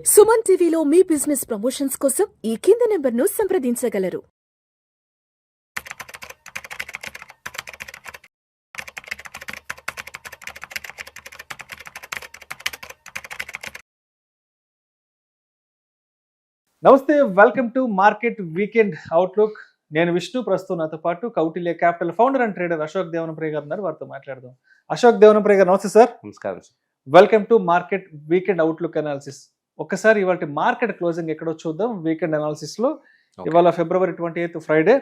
సుమన్ టీవీలో మీ business promotions కోసం ఈ కింది నెంబర్ను సంప్రదించగలరు. నమస్తే, welcome to market weekend outlook. నేను విష్ణు, ప్రస్తుతం నాతో పాటు Kautilya capital founder and trader Ashok Devanapriya గారు ఉన్నారు. వారితో మాట్లాడదాం. అశోక్ దేవనప్రియ గారు నమస్తే సార్. నమస్కారం. Welcome to market weekend outlook analysis. ఒక్కసారి ఇవాళ మార్కెట్ క్లోజింగ్ ఎక్కడో చూద్దాం. వీకెండ్ అనాలిసిస్ లో ఇవాళ February 28 ఫ్రైడే.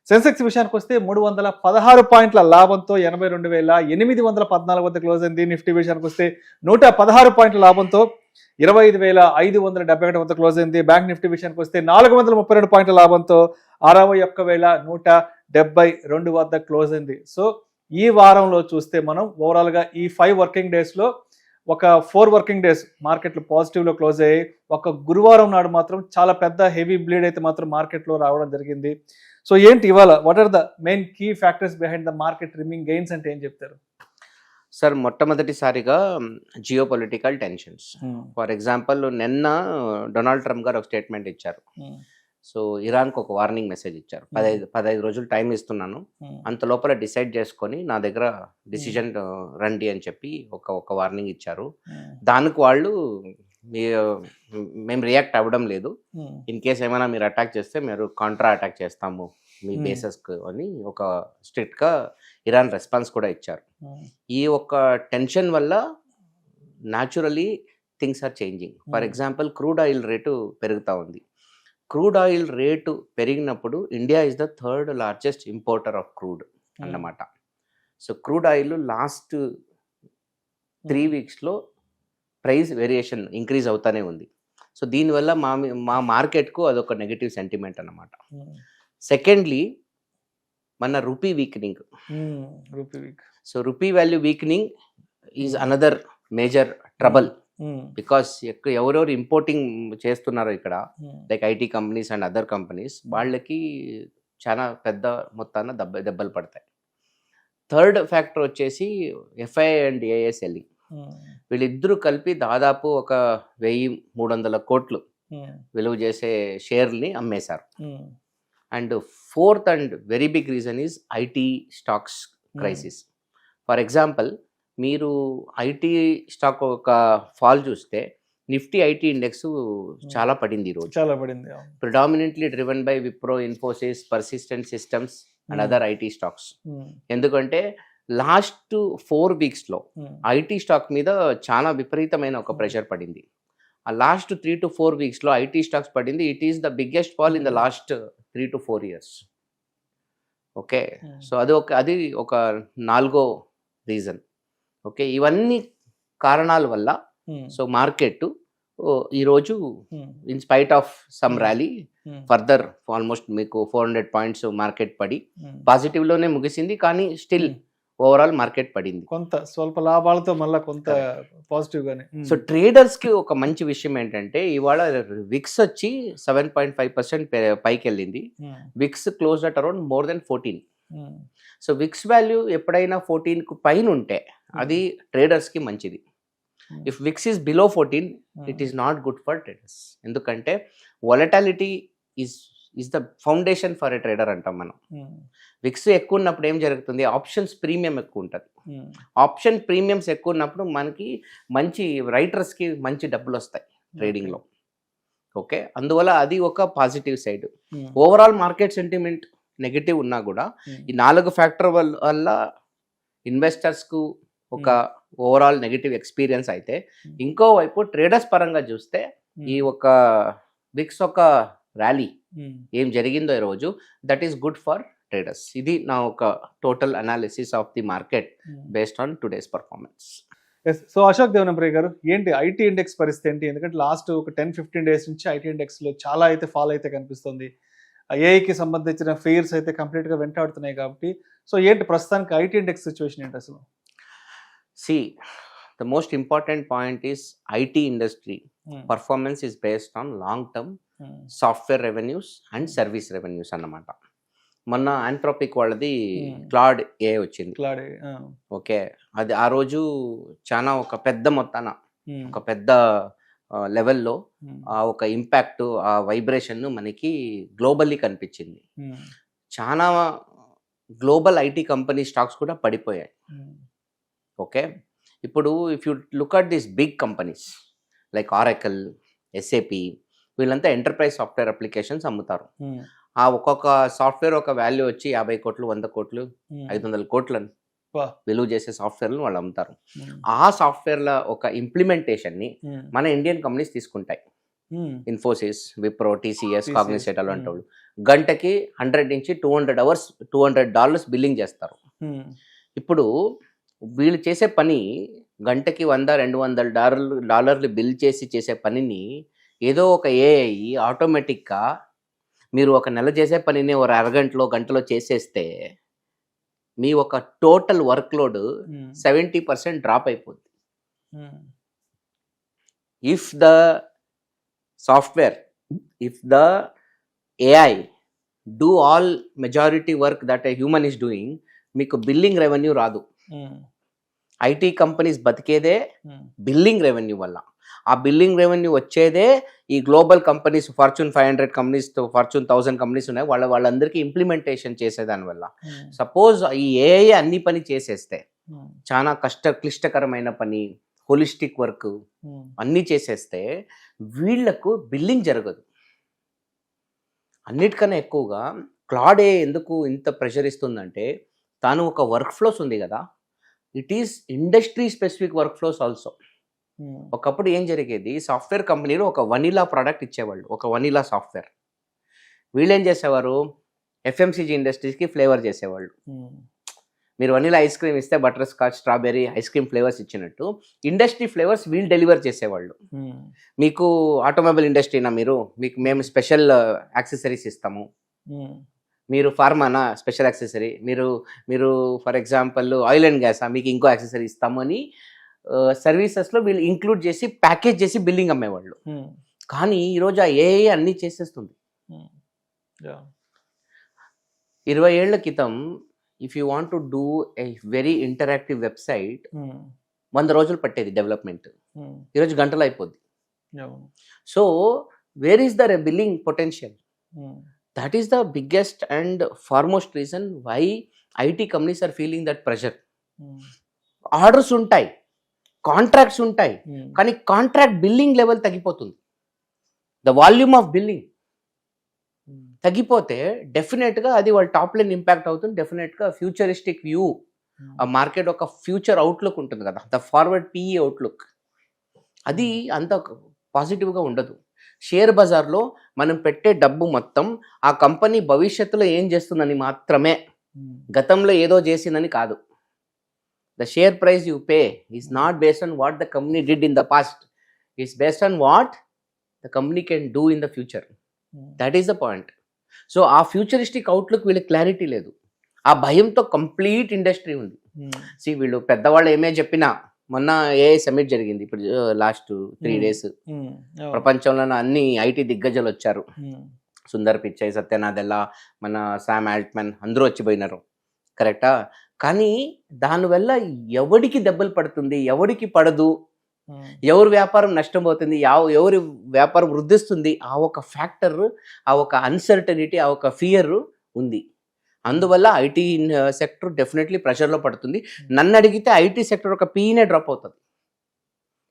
సెన్సెక్స్ విషయానికి వస్తే 316 పాయింట్ల లాభంతో 82,814 వద్ద క్లోజ్ అయింది. నిఫ్టీ విషయానికి వస్తే 116 పాయింట్ల లాభంతో 25,571 వద్ద క్లోజ్ అయింది. బ్యాంక్ నిఫ్టీ విషయానికి వస్తే 432 పాయింట్ల లాభంతో 61,172 వద్ద క్లోజ్ అయింది. సో ఈ వారంలో చూస్తే మనం ఓవరాల్ గా ఈ 5 వర్కింగ్ డేస్ లో ఒక 4 వర్కింగ్ డేస్ మార్కెట్లు పాజిటివ్ లో క్లోజ్ అయ్యాయి. ఒక గురువారం నాడు మాత్రం చాలా పెద్ద హెవీ బ్లీడ్ అయితే మాత్రం మార్కెట్ లో రావడం జరిగింది. సో ఏంటి ఇవాళ what are the main key factors behind the market trimming gains అంటే ఏం చెప్తారు సార్? మొట్టమొదటిసారిగా geo political tensions. For example నిన్న డొనాల్డ్ ట్రంప్ గారు ఒక స్టేట్మెంట్ ఇచ్చారు. సో ఇరాన్కి ఒక వార్నింగ్ మెసేజ్ ఇచ్చారు. 15 రోజులు టైం ఇస్తున్నాను, అంత లోపల డిసైడ్ చేసుకొని నా దగ్గర డిసిజన్ రండి అని చెప్పి ఒక వార్నింగ్ ఇచ్చారు. దానికి వాళ్ళు మేము రియాక్ట్ అవ్వడం లేదు, ఇన్ కేస్ ఏమైనా మీరు అటాక్ చేస్తే మీరు కాంట్రా అటాక్ చేస్తాము మీ బేసెస్కి అని ఒక స్ట్రిక్ట్గా ఇరాన్ రెస్పాన్స్ కూడా ఇచ్చారు. ఈ ఒక టెన్షన్ వల్ల naturally things are changing. For example crude oil rate పెరుగుతూ ఉంది. క్రూడ్ ఆయిల్ రేటు పెరిగినప్పుడు India is the 3rd largest importer of crude అన్నమాట. సో క్రూడ్ ఆయిల్ లాస్ట్ 3 వీక్స్లో ప్రైస్ వేరియేషన్ ఇంక్రీజ్ అవుతానే ఉంది. సో దీనివల్ల మా మార్కెట్కు అదొక నెగటివ్ సెంటిమెంట్ అన్నమాట. సెకండ్లీ మన rupee weakening. So rupee value weakening is another major trouble. Because ఎవరెవరు ఇంపోర్టింగ్ చేస్తున్నారో ఇక్కడ like IT companies and other companies, వాళ్ళకి చాలా పెద్ద మొత్తాన దెబ్బలు పడతాయి. థర్డ్ ఫ్యాక్టర్ వచ్చేసి ఎఫ్ఐ అండ్ ఏఐ సెల్లింగ్. వీళ్ళిద్దరూ కలిపి దాదాపు ఒక 1,300 కోట్లు విలువ చేసే షేర్ని అమ్మేశారు. And fourth and very big reason is IT stocks crisis. For example మీరు ఐటీ స్టాక్ ఒక ఫాల్ చూస్తే నిఫ్టీ ఐటీ ఇండెక్స్ చాలా పడింది ఈరోజు. చాలా పడింది. Predominantly driven by Wipro, Infosys, Persistent Systems and other IT stocks. ఎందుకంటే లాస్ట్ 4 వీక్స్లో ఐటీ స్టాక్ మీద చాలా విపరీతమైన ఒక ప్రెషర్ పడింది. ఆ లాస్ట్ 3 to 4 వీక్స్లో ఐటీ స్టాక్స్ పడింది. It is the biggest fall in the last 3 to 4 years. Okay, so అది ఒక 4వ రీజన్. ఓకే, ఇవన్నీ కారణాల వల్ల సో మార్కెట్ ఈరోజు in spite of some rally further almost మీకు 400 పాయింట్స్ మార్కెట్ పడి పాజిటివ్లోనే ముగిసింది. కానీ స్టిల్ ఓవరాల్ మార్కెట్ పడింది, కొంత స్వల్ప లాభాలతో మళ్ళీ కొంత పాజిటివ్ గానే. సో ట్రేడర్స్ కి ఒక మంచి విషయం ఏంటంటే ఇవాళ విక్స్ వచ్చి 7.5% పైకి వెళ్ళింది. VIX close at around more than 14. So VIX value ఎప్పుడైనా 14కు పైన ఉంటే అది ట్రేడర్స్ కి మంచిది. If VIX is below 14 it is not good for traders. ఎందుకంటే volatility is the foundation for a trader అంటాం మనం. విక్స్ ఎక్కువ ఉన్నప్పుడు ఏం జరుగుతుంది, ఆప్షన్స్ ప్రీమియం ఎక్కువ ఉంటుంది. ఆప్షన్ ప్రీమియమ్స్ ఎక్కువ ఉన్నప్పుడు మనకి మంచి రైటర్స్కి మంచి డబ్బులు వస్తాయి ట్రేడింగ్లో. ఓకే, అందువల్ల అది ఒక positive side. Overall market sentiment negative ఉన్నా కూడా ఈ 4 ఫ్యాక్టర్ వల్ల ఇన్వెస్టర్స్కు ఒక ఓవరాల్ నెగిటివ్ ఎక్స్పీరియన్స్ అయితే, ఇంకోవైపు ట్రేడర్స్ పరంగా చూస్తే ఈ ఒక విక్స్ ఒక ర్యాలీ ఏం జరిగిందో ఈరోజు that is good for traders. ఇది నా ఒక total analysis of the market based on today's performance. So Ashok Devanapriya గారు, ఏంటి ఐటీ ఇండెక్స్ పరిస్థితి ఏంటి? ఎందుకంటే లాస్ట్ ఒక 10-15 డేస్ నుంచి ఐటీ ఇండెక్స్ లో చాలా అయితే ఫాల్ అయితే కనిపిస్తుంది. ఏఐకి సంబంధించిన ఫెయిర్స్ అయితే కంప్లీట్ గా వెంటాడుతున్నాయి కాబట్టి, సో ఏంటి ప్రస్తుతానికి ఐటీ ఇండెక్స్ సిచ్యువేషన్ ఏంటి అసలు? See the most important point is IT industry performance is based on long term software revenues and service revenues అన్నమాట. మొన్న ఆంథ్రోపిక్ వాళ్ళది క్లాడ్ ఏ వచ్చింది. ఓకే, అది ఆ రోజు చాలా ఒక పెద్ద మొత్తాన ఒక పెద్ద లెవెల్లో ఆ ఒక ఇంపాక్ట్, ఆ వైబ్రేషన్ మనకి గ్లోబల్లీ కనిపించింది. చాలా గ్లోబల్ ఐటీ కంపెనీ స్టాక్స్ కూడా పడిపోయాయి. ఓకే, ఇప్పుడు if you look at this big companies like Oracle, SAP, వీళ్ళంతా ఎంటర్ప్రైజ్ సాఫ్ట్వేర్ అప్లికేషన్స్ అమ్ముతారు. ఆ ఒక్కొక్క సాఫ్ట్వేర్ ఒక వాల్యూ వచ్చి 50 కోట్లు, 100 కోట్లు, 500 కోట్లను విలువ చేసే సాఫ్ట్వేర్లను వాళ్ళు అమ్ముతారు. ఆ సాఫ్ట్వేర్ల ఒక ఇంప్లిమెంటేషన్ని మన ఇండియన్ కంపెనీస్ తీసుకుంటాయి. ఇన్ఫోసిస్, విప్రో, టీసీఎస్, కాగ్నిసెంట్ అలాంటి వాళ్ళు గంటకి 100 నుంచి $200 బిల్లింగ్ చేస్తారు. ఇప్పుడు వీళ్ళు చేసే పని గంటకి $100-200 బిల్ చేసే పనిని ఏదో ఒక ఏఐ ఆటోమేటిక్గా మీరు ఒక నెల చేసే పనిని ఒక అరగంటలో, గంటలో చేసేస్తే మీ ఒక టోటల్ వర్క్ లోడ్ 70% డ్రాప్ అయిపోద్ది. If the software, if the AI do all majority work that a human is doing, మీకు బిల్లింగ్ రెవెన్యూ రాదు. ఐటీ కంపెనీస్ బతికేదే బిల్లింగ్ రెవెన్యూ వల్ల. ఆ బిల్లింగ్ రెవెన్యూ వచ్చేదే ఈ global companies, fortune 500 companies, fortune 1000 companies ఉన్నాయి, వాళ్ళందరికీ implementation చేసేదానివల్ల. Suppose ఈ AI అన్ని పని చేసేస్తే, చాలా క్లిష్టకరమైన పని, హోలిస్టిక్ వర్క్ అన్నీ చేసేస్తే వీళ్లకు బిల్లింగ్ జరగదు. అన్నిటికన్నా ఎక్కువగా క్లాడ్ ఏ ఎందుకు ఇంత ప్రెషర్ ఇస్తుందంటే, తాను ఒక వర్క్ ఫ్లోస్ ఉంది కదా, it is industry specific work flows also. ఒకప్పుడు ఏం జరిగేది, సాఫ్ట్వేర్ కంపెనీలో ఒక వనీలా ప్రోడక్ట్ ఇచ్చేవాళ్ళు, ఒక వనీలా సాఫ్ట్వేర్. వీళ్ళు ఏం చేసేవారు, ఎఫ్ఎంసీజీ ఇండస్ట్రీస్కి ఫ్లేవర్ చేసేవాళ్ళు. మీరు వనీలా ఐస్ క్రీమ్ ఇస్తే butter scotch, strawberry ice cream flavours ఇచ్చినట్టు ఇండస్ట్రీ ఫ్లేవర్స్ వీళ్ళు డెలివర్ చేసేవాళ్ళు. మీకు ఆటోమొబైల్ ఇండస్ట్రీనా, మీకు మేము స్పెషల్ యాక్సెసరీస్ ఇస్తాము, మీరు ఫార్మానా స్పెషల్ యాక్సెసరీ, మీరు ఫర్ ఎగ్జాంపుల్ ఆయిల్ అండ్ గ్యాసా, మీకు ఇంకో యాక్సెసరీ ఇస్తాము అని సర్వీసెస్లో వీళ్ళు ఇంక్లూడ్ చేసి ప్యాకేజ్ చేసి బిల్లింగ్ అమ్మేవాళ్ళు. కానీ ఈరోజు ఆ ఏఐ అన్నీ చేసేస్తుంది. 20 ఏళ్ల క్రితం if you want to do a very interactive website 100 రోజులు పట్టేది డెవలప్మెంట్, ఈరోజు గంటలు అయిపోద్ది. So where is the billing potential? That is the biggest and foremost reason why IT companies are feeling that pressure. Orders ఉంటాయి, contracts ఉంటాయి, కానీ contract billing level తగ్గిపోతుంది. The volume of billing తగ్గిపోతే డెఫినెట్గా అది వాళ్ళ టాప్ లైన్ ఇంపాక్ట్ అవుతుంది. డెఫినెట్గా ఫ్యూచరిస్టిక్ వ్యూ, ఆ మార్కెట్ ఒక ఫ్యూచర్ అవుట్లుక్ ఉంటుంది కదా, ద ఫార్వర్డ్ పిఈ అవుట్లుక్, అది అంత పాజిటివ్గా ఉండదు. షేర్ బజార్లో మనం పెట్టే డబ్బు మొత్తం ఆ కంపెనీ భవిష్యత్తులో ఏం చేస్తుందని మాత్రమే, గతంలో ఏదో చేసిందని కాదు. The share price you pay is not based on what the company did in the past, is based on what the company can do in the future. That is the point. So ఆ futuristic outlook వీళ్ళకి clarity లేదు. ఆ భయంతో complete industry ఉంది. వీళ్ళు పెద్దవాళ్ళు ఏమే చెప్పినా, మొన్న ఏఐ సమిట్ జరిగింది ఇప్పుడు లాస్ట్ 3 days, ప్రపంచంలో అన్ని ఐటీ దిగ్గజాలు వచ్చారు. సుందర్ పిచ్చై, సత్యనాదెల్లా, మన శామ్ ఆల్ట్మన్ అందరూ వచ్చిపోయినారు, కరెక్టా? కానీ దానివల్ల ఎవరికి దెబ్బలు పడుతుంది, ఎవరికి పడదు, ఎవరి వ్యాపారం నష్టం పోతుంది, ఎవరి వ్యాపారం వృద్ధిస్తుంది, ఆ ఒక ఫ్యాక్టర్, ఆ ఒక అన్సర్టనిటీ, ఆ ఒక ఫియర్ ఉంది. అందువల్ల ఐటీ సెక్టర్ డెఫినెట్లీ ప్రెషర్లో పడుతుంది. నన్ను అడిగితే ఐటీ సెక్టర్ ఒక పీనే డ్రాప్ అవుతుంది.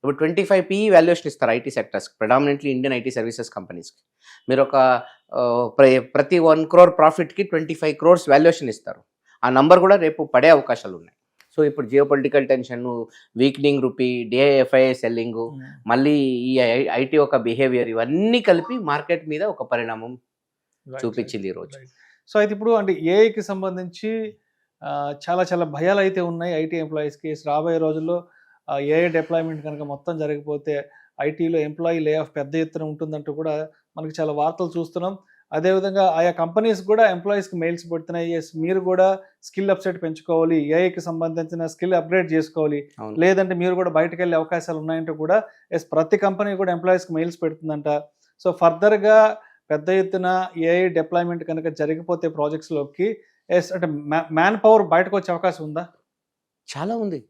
ఇప్పుడు 25 PE వాల్యుయేషన్ ఇస్తారు IT sectors, predominantly Indian IT services కంపెనీస్కి. మీరు ఒక ప్రతి 1 crore ప్రాఫిట్కి 25 crores వాల్యుయేషన్ ఇస్తారు. ఆ నంబర్ కూడా రేపు పడే అవకాశాలు ఉన్నాయి. సో ఇప్పుడు geopolitical tension, weakening rupee, డిఐఎఫ్ఐ selling, మళ్ళీ ఈ ఐటీ ఒక బిహేవియర్, ఇవన్నీ కలిపి మార్కెట్ మీద ఒక పరిణామం చూపించింది ఈరోజు. సో అయితే ఇప్పుడు అంటే ఏఐకి సంబంధించి చాలా చాలా భయాలు అయితే ఉన్నాయి ఐటీ ఎంప్లాయీస్కి. రాబోయే రోజుల్లో ఏఐ డిప్లాయ్మెంట్ కనుక మొత్తం జరిగిపోతే ఐటీలో ఎంప్లాయీ లే ఆఫ్ పెద్ద ఎత్తున ఉంటుందంటూ కూడా మనకి చాలా వార్తలు చూస్తున్నాం. అదేవిధంగా ఆయా కంపెనీస్ కూడా ఎంప్లాయీస్కి మెయిల్స్ పెడుతున్నాయి, ఎస్ మీరు కూడా స్కిల్ అప్సెట్ పెంచుకోవాలి, ఏఐకి సంబంధించిన స్కిల్ అప్గ్రేడ్ చేసుకోవాలి, లేదంటే మీరు కూడా బయటకు వెళ్ళే అవకాశాలు ఉన్నాయంటూ కూడా ఎస్ ప్రతి కంపెనీ కూడా ఎంప్లాయీస్కి మెయిల్స్ పెడుతుందంట. సో ఫర్దర్గా పెద్ద ఎత్తున ఏఐ డిప్లాయ్మెంట్ కనుక జరిగిపోతే ప్రాజెక్ట్స్లోకి ఎస్ అంటే మ్యాన్ పవర్ బయటకు వచ్చే అవకాశం ఉందా? చాలా ఉంది.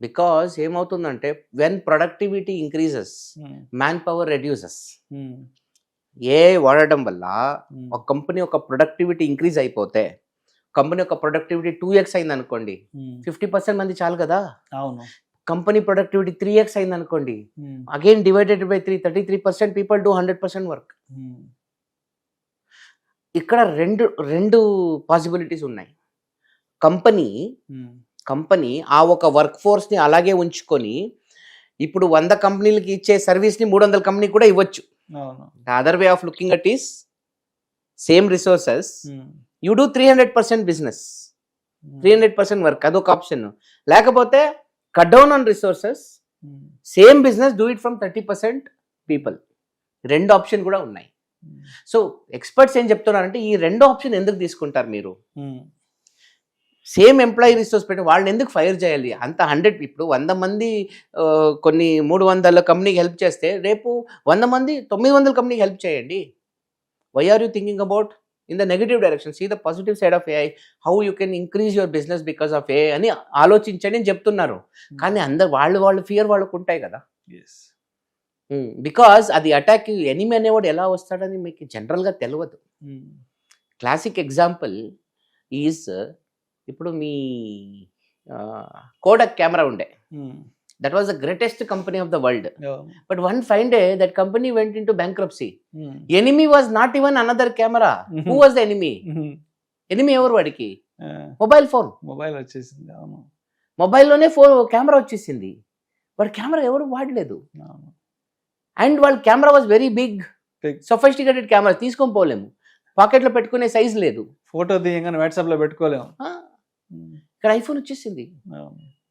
బికాస్ ఏమవుతుందంటే when productivity increases manpower reduces. ఏ వాడడం వల్ల ఒక కంపెనీ ఒక ప్రొడక్టివిటీ ఇంక్రీజ్ అయిపోతే, కంపెనీ యొక్క ప్రొడక్టివిటీ 2x అయింది అనుకోండి, 50% మంది చాలు కదా. అవును. కంపెనీ ప్రొడక్టివిటీ 3x అయింది అనుకోండి, again divided by 3, 33% people do 100% work. ఇక్కడ రెండు పాసిబిలిటీస్ ఉన్నాయి. కంపెనీ ఆ ఒక వర్క్ ఫోర్స్ని అలాగే ఉంచుకొని ఇప్పుడు 100 కంపెనీలకి ఇచ్చే సర్వీస్ని 300 కంపెనీ కూడా ఇవ్వచ్చు. Other way of looking at is same resources you do 300% business, 300% work, అదొక ఆప్షన్. లేకపోతే cut down on resources, same business do it from 30% people. రెండు ఆప్షన్ కూడా ఉన్నాయి. సో ఎక్స్పర్ట్స్ ఏం చెప్తున్నారంటే ఈ రెండు ఆప్షన్ ఎందుకు తీసుకుంటారు మీరు? సేమ్ ఎంప్లాయీ రిసోర్స్ పెట్టి వాళ్ళని ఎందుకు ఫైర్ చేయాలి? అంత 100 ఇప్పుడు 100 మంది కొన్ని 300 కంపెనీకి హెల్ప్ చేస్తే రేపు 100 మంది 900 కంపెనీకి హెల్ప్ చేయండి. Why are you thinking about in the negative direction? See the positive side of AI, how you can increase your business because of AI అని ఆలోచించండి అని చెప్తున్నారు. కానీ అందరు వాళ్ళు ఫియర్ వాళ్ళకు ఉంటాయి కదా. బికాజ్ అది అటాక్ ఎనిమి అనేవాడు ఎలా వస్తాడని మీకు జనరల్గా తెలియదు. క్లాసిక్ ఎగ్జాంపుల్ ఈజ్ ఇప్పుడు మీ కోడక్ కెమెరా ఉండే, that was the greatest company of the world. But one fine day that company went in to bankruptcy. Enemy was not even another camera. Who was the enemy? Enemy ఎవరు వాడికి? Mobile phone. Mobile వచ్చేసింది. మొబైల్లోనే camera వచ్చేసింది. వాడి camera ఎవరు వాడలేదు. And వాళ్ళ camera was very big, sophisticated camera, తీసుకొని పోలేము, పాకెట్లో పెట్టుకునే సైజ్ లేదు, ఫోటో తీయగానే వాట్సాప్ లో పెట్టుకోలేము. ఇక్కడ ఐఫోన్ వచ్చేసింది.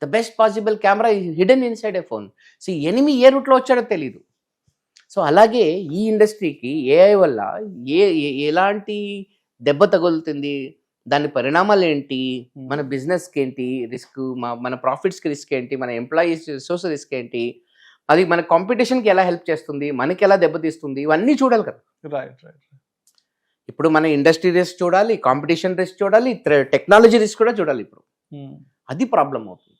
The best possible camera hidden inside a phone. So enemy ఏ రూట్లో వచ్చాడో తెలీదు. సో అలాగే ఈ ఇండస్ట్రీకి ఏఐ వల్ల ఎలాంటి దెబ్బ తగులుతుంది, దాని పరిణామాలు ఏంటి, మన బిజినెస్కి ఏంటి రిస్క్, మన ప్రాఫిట్స్కి రిస్క్ ఏంటి, మన ఎంప్లాయీస్ రిసోర్స్ రిస్క్ ఏంటి, అది మన కాంపిటీషన్కి ఎలా హెల్ప్ చేస్తుంది, మనకి ఎలా దెబ్బతీస్తుంది, ఇవన్నీ చూడాలి కదా. రైట్. ఇప్పుడు మన ఇండస్ట్రీ రిస్క్ చూడాలి, కాంపిటీషన్ రిస్క్ చూడాలి, టెక్నాలజీ రిస్క్ కూడా చూడాలి. ఇప్పుడు అది ప్రాబ్లం అవుతుంది.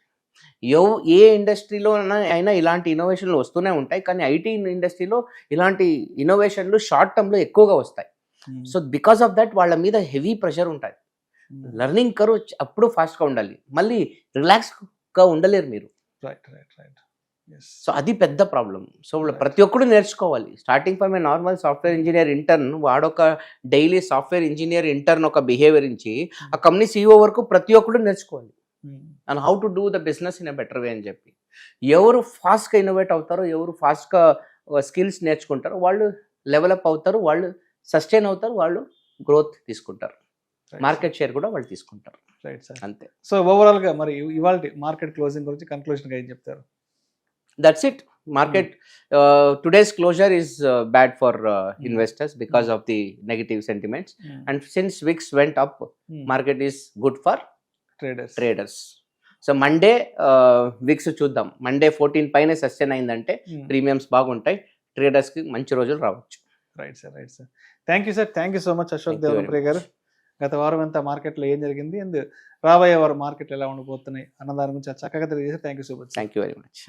ఏ ఇండస్ట్రీలో అయినా ఇలాంటి ఇన్నోవేషన్లు వస్తూనే ఉంటాయి. కానీ ఐటీ ఇండస్ట్రీలో ఇలాంటి ఇన్నోవేషన్లు షార్ట్ టర్మ్లో ఎక్కువగా వస్తాయి. సో బికాస్ ఆఫ్ దట్ వాళ్ళ మీద హెవీ ప్రెషర్ ఉంటుంది. లెర్నింగ్ కర్వ్ అప్పుడు ఫాస్ట్గా ఉండాలి, మళ్ళీ రిలాక్స్గా ఉండలేరు మీరు. సో అది పెద్ద ప్రాబ్లం. సో ప్రతి ఒక్కరు నేర్చుకోవాలి. Starting from A normal software engineer intern, వాడొక డైలీ సాఫ్ట్వేర్ ఇంజనీర్ ఇంటర్న్ ఒక బిహేవియర్ నుంచి ఆ కంపెనీ CEO వరకు ప్రతి ఒక్కరు నేర్చుకోవాలి. And how to do the business in a better way అని చెప్పి. ఎవరు ఫాస్ట్గా ఇన్నోవేట్ అవుతారో, ఎవరు ఫాస్ట్గా స్కిల్స్ నేర్చుకుంటారో వాళ్ళు లెవెలప్ అవుతారు, వాళ్ళు సస్టైన్ అవుతారు, వాళ్ళు గ్రోత్ తీసుకుంటారు, మార్కెట్ షేర్ కూడా వాళ్ళు తీసుకుంటారు. రైట్ సార్, అంతే. సో ఓవరాల్గా మరి ఇవాళ మార్కెట్ క్లోజింగ్ గురించి కన్క్లూజన్గా ఏం చెప్తారు? That's it. Market today's closure is bad for investors because of the negative sentiments. And since VIX went up, market is good for traders. So Monday VIX చూద్దాం. Monday 14 పైన sustain అయిందంటే premiums బాగుంటాయి, traders కి మంచి రోజులు రావచ్చు. Right sir. Thank you sir. Thank you so much Ashok Devarapriya గారు. గత వారం అంతా మార్కెట్లో ఏం జరిగింది అండ్ రాబోయే వారం మార్కెట్లు ఎలా ఉండిపోతున్నాయి అన్న దాని గురించి చక్కగా తెలియజేశారు. Thank you so much. Thank you very much.